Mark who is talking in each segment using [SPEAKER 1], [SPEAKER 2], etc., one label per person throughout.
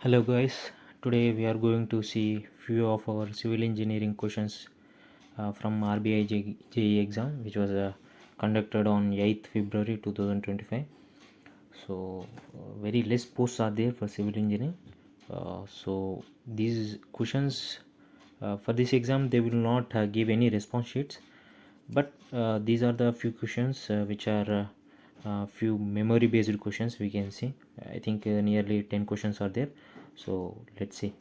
[SPEAKER 1] Hello guys, today we are going to see few of our civil engineering questions from RBI JEE exam which was conducted on 8th February 2025. So very less posts are there for civil engineering. So these questions for this exam they will not give any response sheets, but these are the few questions which are few memory based questions. We can see I think nearly 10 questions are there. So let's see.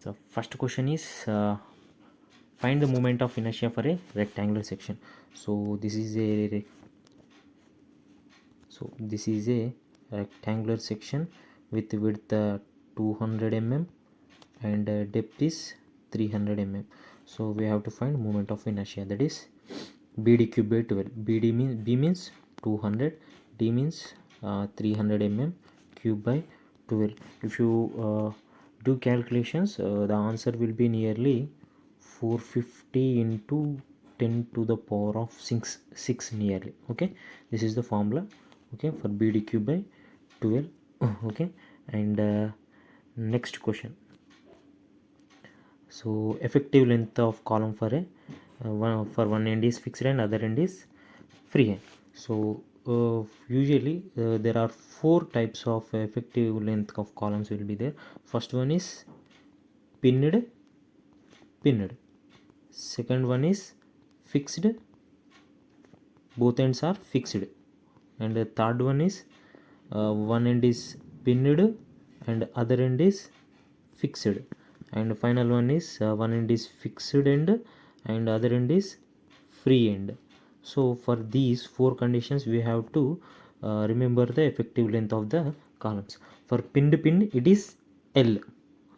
[SPEAKER 1] The first question is find the moment of inertia for a rectangular section. So this is a rectangular section with width 200 mm and depth is 300 mm. So we have to find moment of inertia, that is BD cube by 12. B means 200, D means 300 mm cube by 12. If you do calculations, the answer will be nearly 450 into 10 to the power of 6 nearly. Okay, this is the formula, okay, for BD cube by 12. Okay, and next question. So effective length of column for a one end is fixed and other end is freehand. So usually there are four types of effective length of columns will be there. First one is pinned. Second one is fixed, both ends are fixed. And the third one is one end is pinned and other end is fixed. And final one is one end is fixed end and other end is free end. So for these four conditions we have to remember the effective length of the columns. For pinned it is L.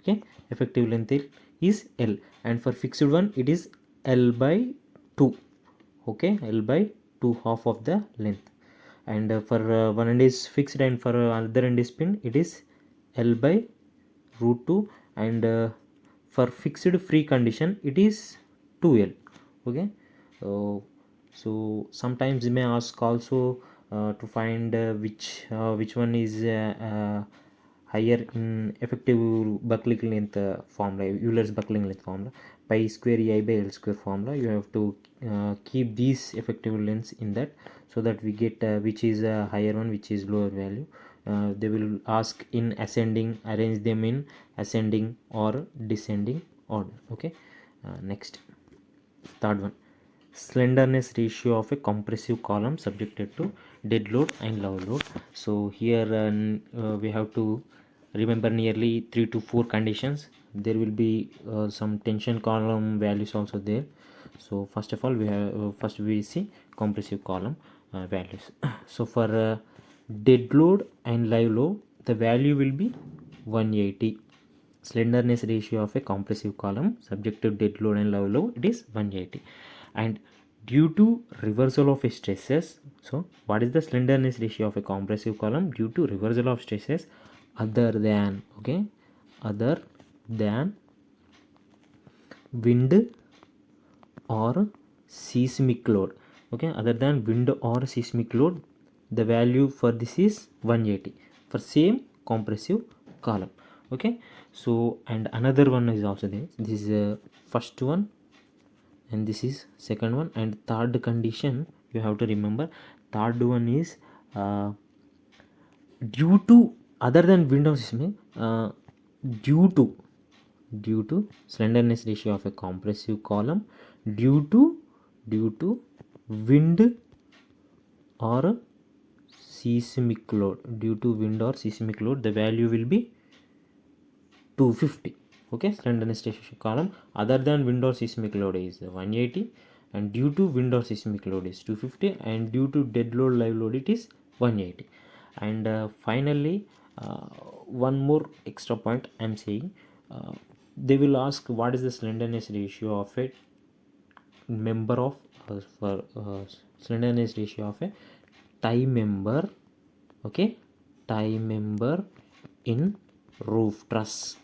[SPEAKER 1] Okay, effective length is L, and for fixed one it is L by 2. Okay, L by 2, half of the length. And for one end is fixed and for other end is pinned, it is L by root 2. And for fixed free condition it is 2L. Okay, so sometimes you may ask also to find which one is higher in effective buckling length formula, Euler's buckling length formula, pi square EI by L square formula. You have to keep these effective lengths in that, so that we get which is a higher one, which is lower value. They will ask in ascending, arrange them in ascending or descending order. Okay, next, third one, slenderness ratio of a compressive column subjected to dead load and love load. So here we have to remember nearly 3 to 4 conditions. There will be some tension column values also there. So first of all we see compressive column values. So for dead load and live load, the value will be 180. Slenderness ratio of a compressive column subject to dead load and live load, it is 180. And due to reversal of stresses, so what is the slenderness ratio of a compressive column? Due to reversal of stresses other than, okay, other than wind or seismic load. Okay, other than wind or seismic load, the value for this is 180 for same compressive column. Okay, so and another one is also there. This is first one and this is second one, and third condition you have to remember. Third one is due to other than wind or seismic, due to slenderness ratio of a compressive column due to wind or seismic load. Due to wind or seismic load, the value will be 250. Okay, slenderness ratio column other than wind or seismic load is 180, and due to wind or seismic load is 250, and due to dead load live load it is 180. And finally one more extra point I am saying, they will ask what is the slenderness ratio of a member of slenderness ratio of a tie member. Okay, tie member in roof truss.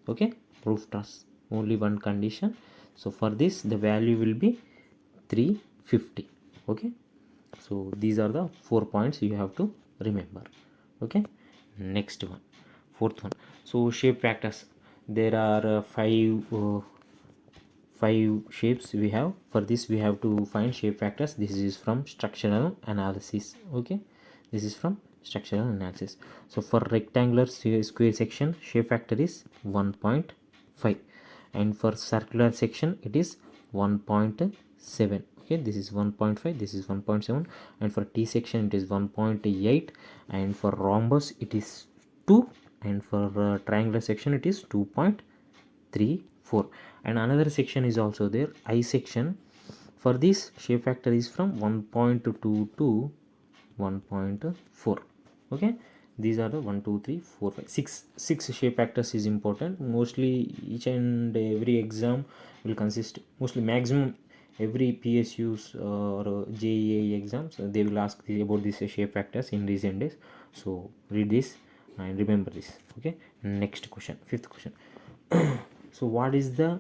[SPEAKER 1] Okay, roof truss, only one condition. So for this the value will be 350. Okay, so these are the 4 points you have to remember. Okay, next one, fourth one. So shape factors, there are five shapes we have. For this we have to find shape factors. This is from structural analysis. Okay, this is from structural analysis. So for rectangular square section, shape factor is 1.5, and for circular section it is 1.7. Okay, this is 1.5, this is 1.7, and for T section it is 1.8, and for rhombus it is 2, and for triangular section it is 2.34. And another section is also there, I section. For this shape factor is from 1.2 to 1.4. Okay, these are the 1 2 3 4 5 6 shape factors is important. Mostly each and every exam will consist, mostly maximum every PSUs or JEE exams, they will ask about these shape factors in recent days. So read this and remember this. Okay, next question, fifth question. So what is the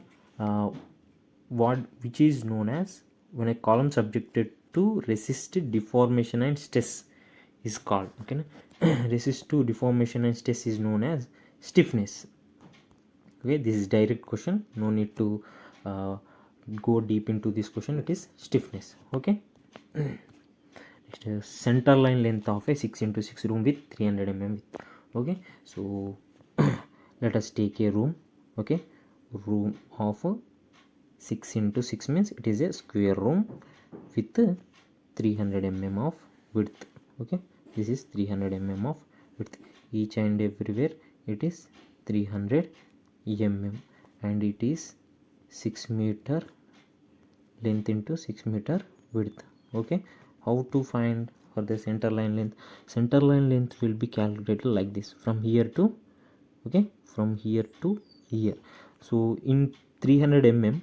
[SPEAKER 1] what which is known as when a column subjected to resist deformation and stress is called? Okay, resist to deformation and stress is known as stiffness. Okay, this is direct question, no need to go deep into this question. It is stiffness. Okay. Next, center line length of a 6 into 6 room with 300 mm width. Okay, so let us take a room. Okay, room of 6 into 6 means it is a square room with 300 mm of width. Okay, this is 300 mm of width. Each and everywhere it is 300 mm, and it is 6 meter length into 6 meter width. Okay, how to find for the center line length? Center line length will be calculated like this, from here to, okay, from here to here. So in 300 mm,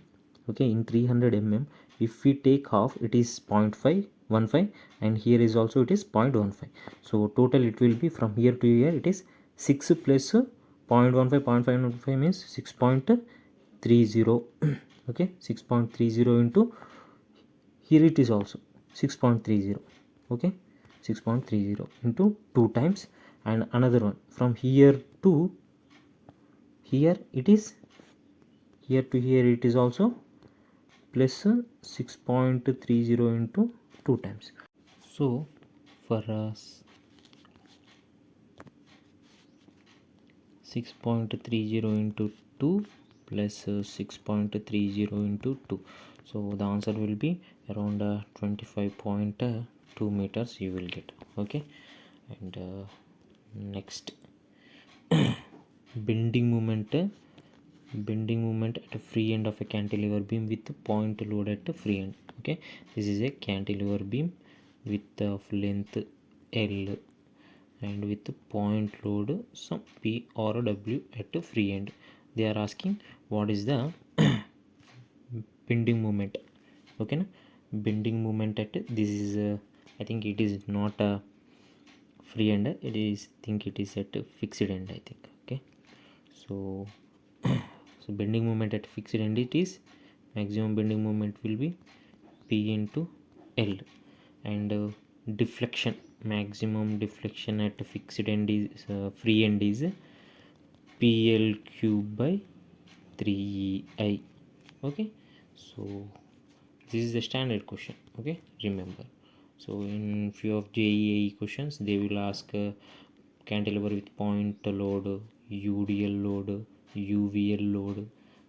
[SPEAKER 1] okay, in 300 mm, if we take half, it is 0.515, and here is also it is 0.15. So total it will be from here to here, it is 6 plus 0.15. 0.515 means 6.30. Okay, 6.30 into here it is also 6.30. Okay, 6.30 into 2 times, and another one from here to here, it is here to here it is also plus 6.30 into 2 times. So for us 6.30 into 2 plus 6.30 into 2, so the answer will be around 25.2 meters you will get. Okay, and next, bending moment at a free end of a cantilever beam with point load at a free end. Okay, this is a cantilever beam with length L and with point load some P or W at a free end. They are asking what is the bending moment. Okay, na? Bending moment at this is I think it is not a free end, it is think it is at a fixed end, I think. Okay, so so bending moment at fixed end, it is maximum bending moment will be P into L, and deflection, maximum deflection at fixed end is free end is PL cube by 3I. Okay, so this is the standard question. Okay, remember. So in few of JEE questions they will ask cantilever with point load, UDL load, UVL load.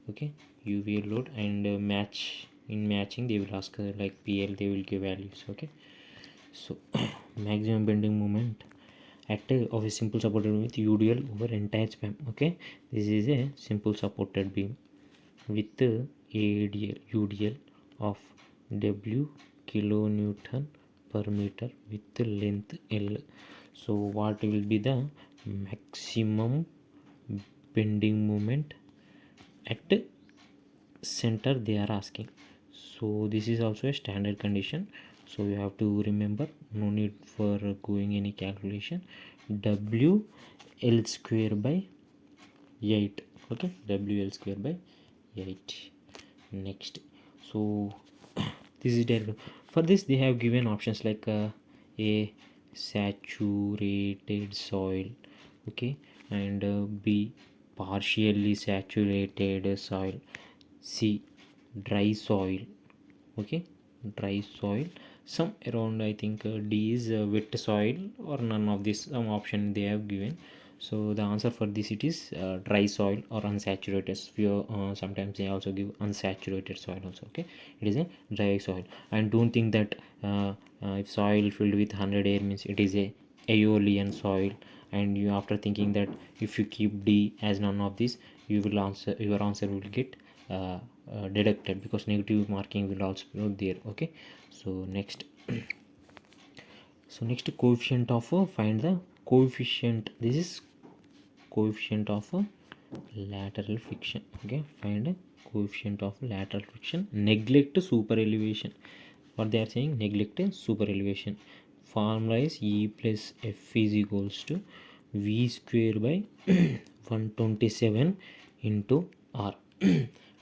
[SPEAKER 1] Okay, UVL load, and matching they will ask like PL, they will give values. Okay, so maximum bending moment at of a simple supported beam with UDL over entire span. Okay, this is a simple supported beam with ADL UDL of W kilonewton per meter with length L. So what will be the maximum bending moment at center they are asking? So this is also a standard condition, so you have to remember, no need for going any calculation. W L square by 8. Okay, W L square by 8. Next, so this is direct. For this they have given options like a saturated soil, okay, and B, partially saturated soil, C, dry soil. Okay, dry soil. Some around, I think D is wet soil, or none of this, some option they have given. So the answer for this, it is dry soil or unsaturated. Sometimes they also give unsaturated soil also. Okay, it is a dry soil. And don't think that if soil filled with 100 air means it is a aeolian soil, and you, after thinking that if you keep D as none of this, your answer will get deducted, because negative marking will also be there. Okay, so next coefficient of find the coefficient. This is coefficient of lateral friction. Okay, find a coefficient of lateral friction. Neglect super elevation. What they are saying, neglect super elevation. Formula is E plus F is equals to V square by 127 into R.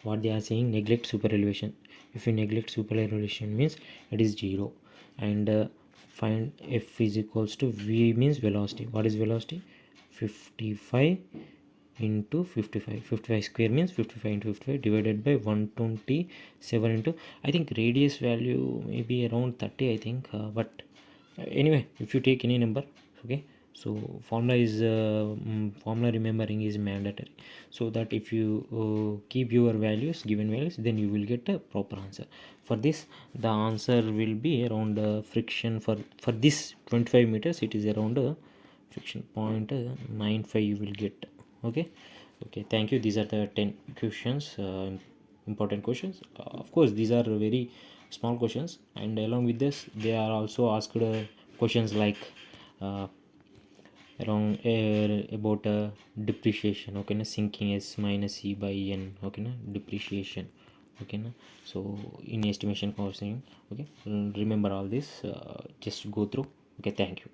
[SPEAKER 1] What they are saying, neglect super elevation. If you neglect super elevation means it is 0, and find F is equals to V means velocity. What is velocity? 55 into 55 square means 55 into 55 divided by 127 into, I think radius value may be around 30, I think, but anyway, if you take any number. Okay, so formula remembering is mandatory, so that if you keep your given values, then you will get a proper answer. For this, the answer will be around friction for this 25 meters, it is around friction 0.95 you will get. Okay, thank you. These are the 10 questions, important questions. Of course, these are very small questions, and along with this they are also asked questions like uh, around about depreciation. Okay na, sinking S minus E by N. Okay na, depreciation. Okay na, so in estimation costing. Okay, remember all this, just go through. Okay, thank you.